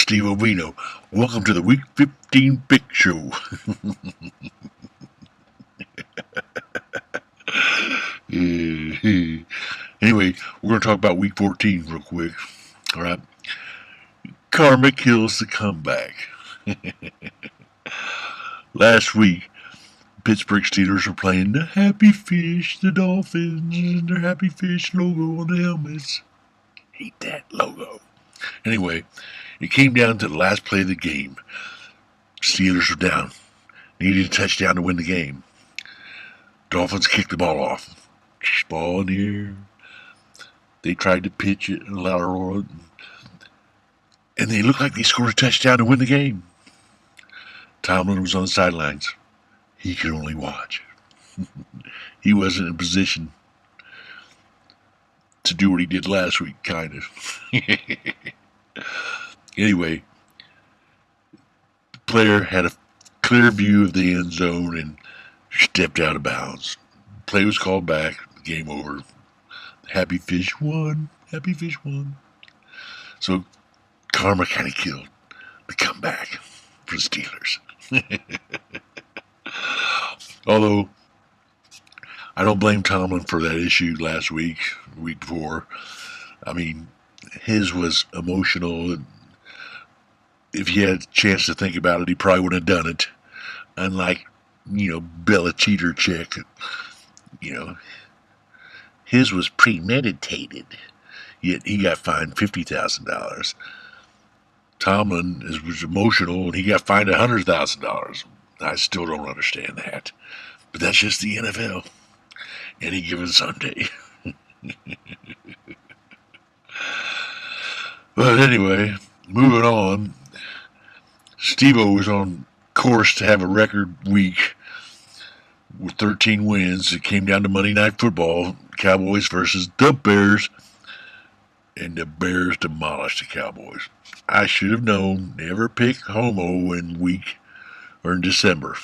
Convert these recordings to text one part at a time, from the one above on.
Stevo Beanos. Welcome to the Week 15 Pick Show. Anyway, we're going to talk about Week 14 real quick. All right. Karma kills the comeback. Last week, Pittsburgh Steelers were playing the Happy Fish, the Dolphins, and their Happy Fish logo on the helmets. Hate that logo. Anyway, it came down to the last play of the game. Steelers were down. Needed a touchdown to win the game. Dolphins kicked the ball off. Ball in the air. They tried to pitch it and allow a roll. And they looked like they scored a touchdown to win the game. Tomlin was on the sidelines. He could only watch. He wasn't in position to do what he did last week, kind of. Anyway, the player had a clear view of the end zone and stepped out of bounds. Play was called back. Game over. Happy Fish won. Happy Fish won. So karma kind of killed the comeback for the Steelers. Although I don't blame Tomlin for that issue last week, the week before. I mean, his was emotional, and if he had a chance to think about it, he probably wouldn't have done it. Unlike, Bella Cheater chick, his was premeditated. Yet he got fined $50,000. Tomlin was emotional, and he got fined $100,000. I still don't understand that. But that's just the NFL. Any given Sunday. But anyway, moving on. Stevo was on course to have a record week with 13 wins. It came down to Monday Night Football. Cowboys versus the Bears. And the Bears demolished the Cowboys. I should have known. Never pick homo in week or in December.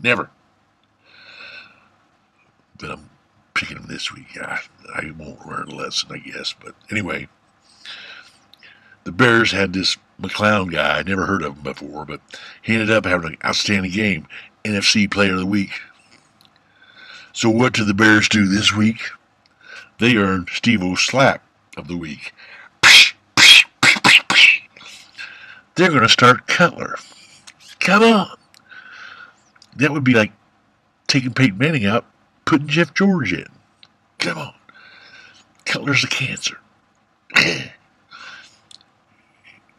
Never. But I'm picking them this week. I won't learn a lesson, I guess. But anyway, the Bears had this McClown guy. I'd never heard of him before, but he ended up having an outstanding game. NFC Player of the Week. So what did the Bears do this week? They earned Stevo's Slap of the Week. They're going to start Cutler. Come on. That would be like taking Peyton Manning out, putting Jeff George in. Come on. Cutler's a cancer.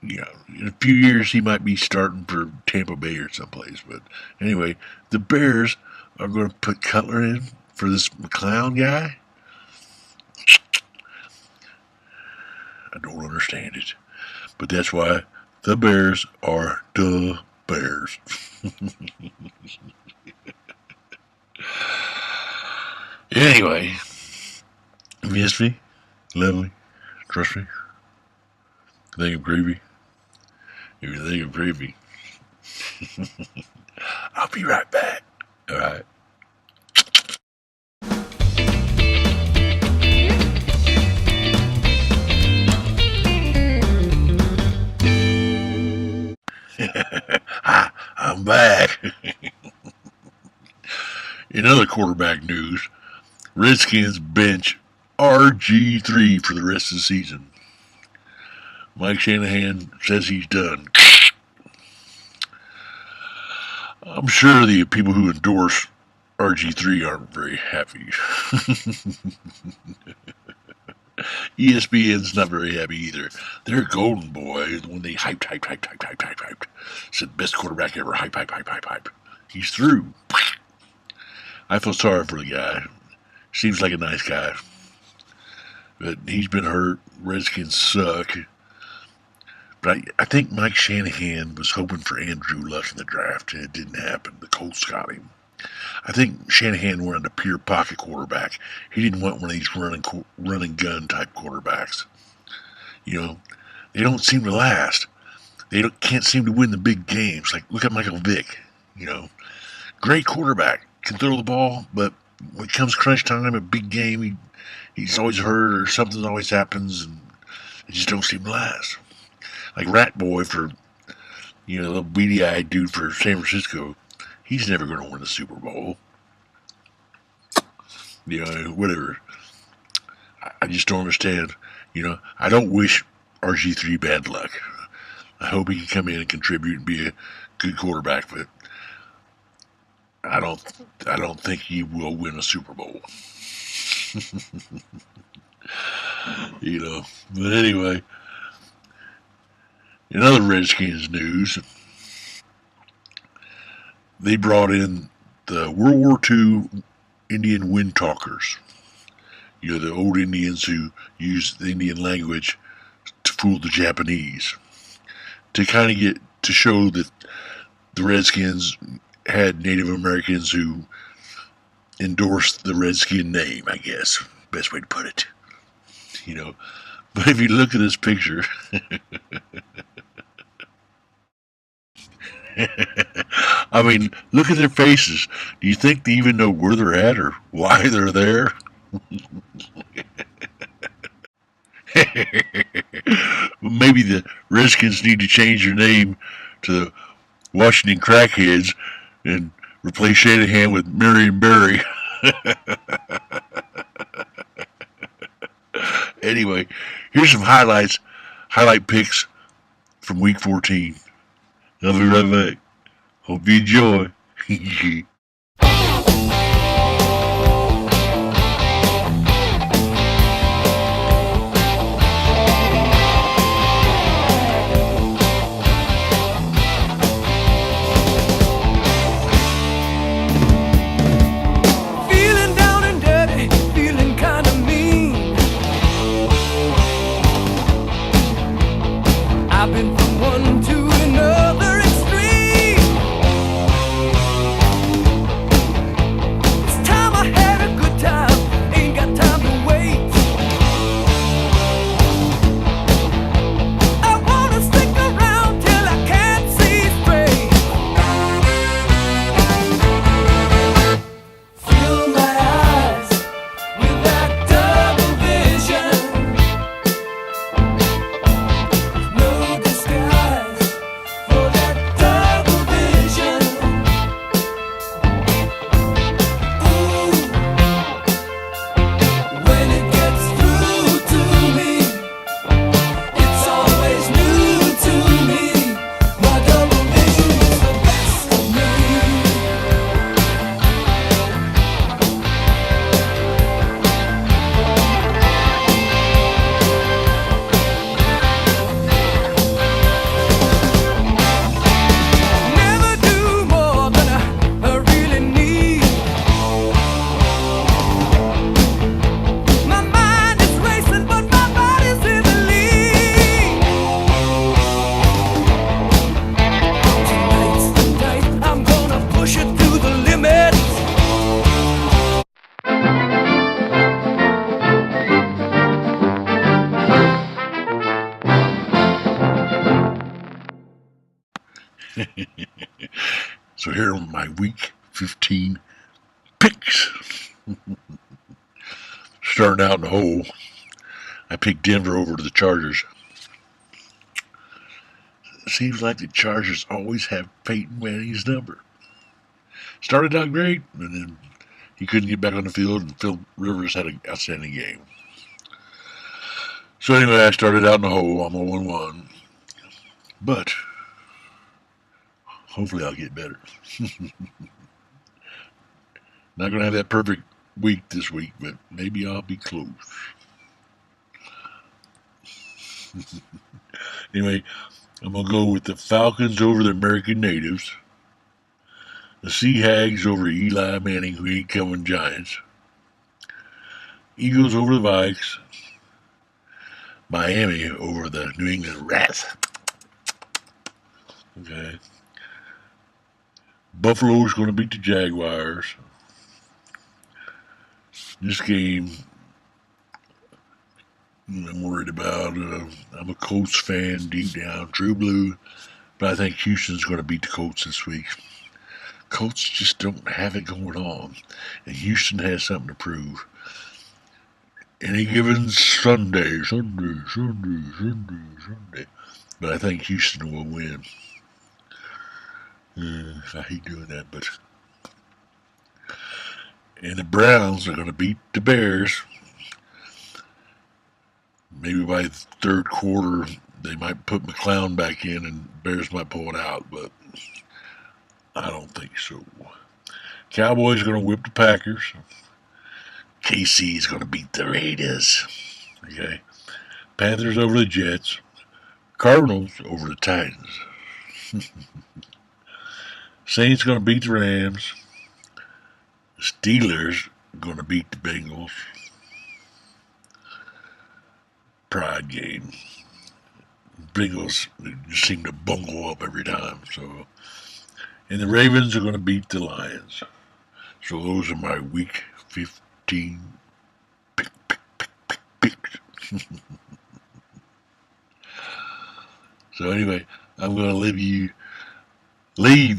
In a few years he might be starting for Tampa Bay or someplace. But anyway, the Bears are going to put Cutler in for this McClown guy. I don't understand it. But that's why the Bears are the Bears. Anyway, miss me, love me, trust me. Think of gravy. If you think of gravy, I'll be right back. All right. Hi, I'm back. In other quarterback news, Redskins bench RG3 for the rest of the season. Mike Shanahan says he's done. I'm sure the people who endorse RG3 aren't very happy. ESPN's not very happy either. They're golden boy when they hyped. Said best quarterback ever. Hype. He's through. I feel sorry for the guy. Seems like a nice guy. But he's been hurt. Redskins suck. But I think Mike Shanahan was hoping for Andrew Luck in the draft, and it didn't happen. The Colts got him. I think Shanahan wanted a pure pocket quarterback. He didn't want one of these running gun type quarterbacks. They don't seem to last. They can't seem to win the big games. Like, look at Michael Vick. Great quarterback. Can throw the ball, but when it comes crunch time, a big game, he's always hurt or something always happens, and it just don't seem to last. Like Rat Boy for, the little beady-eyed dude for San Francisco. He's never going to win the Super Bowl. Whatever. I just don't understand. I don't wish RG3 bad luck. I hope he can come in and contribute and be a good quarterback, but I don't think he will win a Super Bowl. But anyway, in other Redskins news, they brought in the World War II Indian wind talkers. The old Indians who used the Indian language to fool the Japanese. To kind of get to show that the Redskins had Native Americans who endorsed the Redskin name, I guess. Best way to put it. But if you look at this picture, I mean, look at their faces. Do you think they even know where they're at or why they're there? Maybe the Redskins need to change their name to the Washington Crackheads and replace Shanahan with Marion Barry. Anyway, here's some highlight picks from Week 14. I'll be right back. Hope you enjoy. I've been from one to another extreme. This time I had a good time, ain't got time to wait. I wanna stick around till I can't see straight. Fill my eyes with that double vision. So here are my Week 15 picks. Starting out in the hole, I picked Denver over to the Chargers. Seems like the Chargers always have Peyton Manning's number. Started out great, and then he couldn't get back on the field, and Phil Rivers had an outstanding game. So anyway, I started out in the hole. I'm 0-1. But hopefully I'll get better. Not going to have that perfect week this week, but maybe I'll be close. Anyway, I'm going to go with the Falcons over the American Natives. The Sea Hags over Eli Manning, who ain't coming Giants. Eagles over the Vikes. Miami over the New England Rats. Okay. Buffalo's going to beat the Jaguars. This game, I'm worried about. I'm a Colts fan deep down, true blue, but I think Houston's going to beat the Colts this week. Colts just don't have it going on, and Houston has something to prove. Any given Sunday, but I think Houston will win. I hate doing that, but. And the Browns are going to beat the Bears. Maybe by the third quarter, they might put McClown back in and Bears might pull it out, but I don't think so. Cowboys are going to whip the Packers. KC is going to beat the Raiders. Okay. Panthers over the Jets. Cardinals over the Titans. Saints going to beat the Rams. Steelers going to beat the Bengals. Pride game. Bengals just seem to bungle up every time. So, and the Ravens are going to beat the Lions. So those are my Week 15 picks. So anyway, I'm going to leave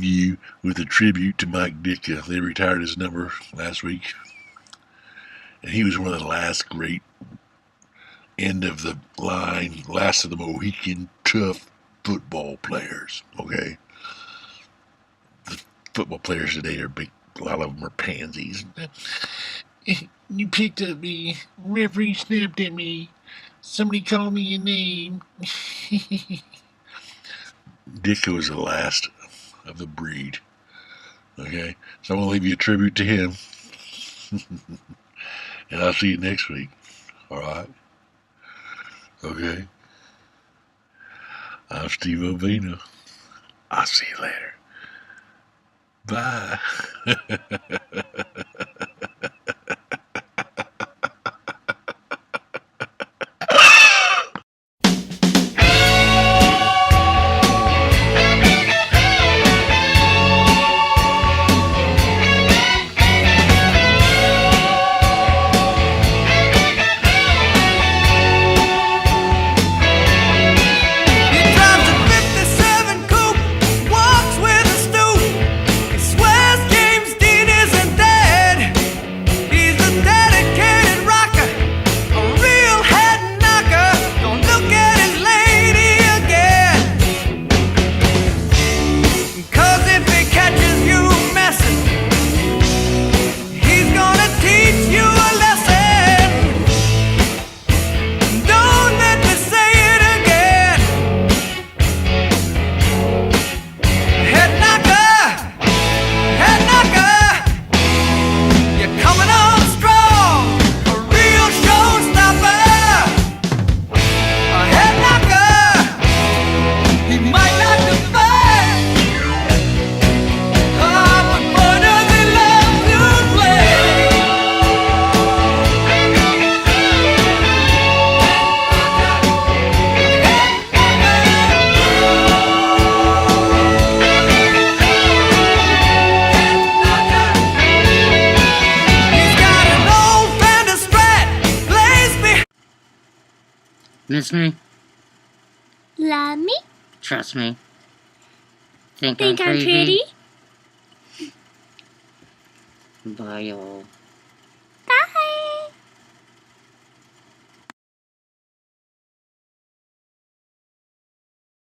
you with a tribute to Mike Ditka. They retired his number last week, and he was one of the last great end of the line, last of the Mohican tough football players. Okay, the football players today are big. A lot of them are pansies. You picked at me. Referee snapped at me. Somebody called me a name. Ditka was the last of the breed. Okay, so I'm gonna leave you a tribute to him, and I'll see you next week. All right. Okay. I'm Stevo Beanos. I'll see you later. Bye. Miss me? Love me? Trust me? Think I'm pretty? Bye, y'all.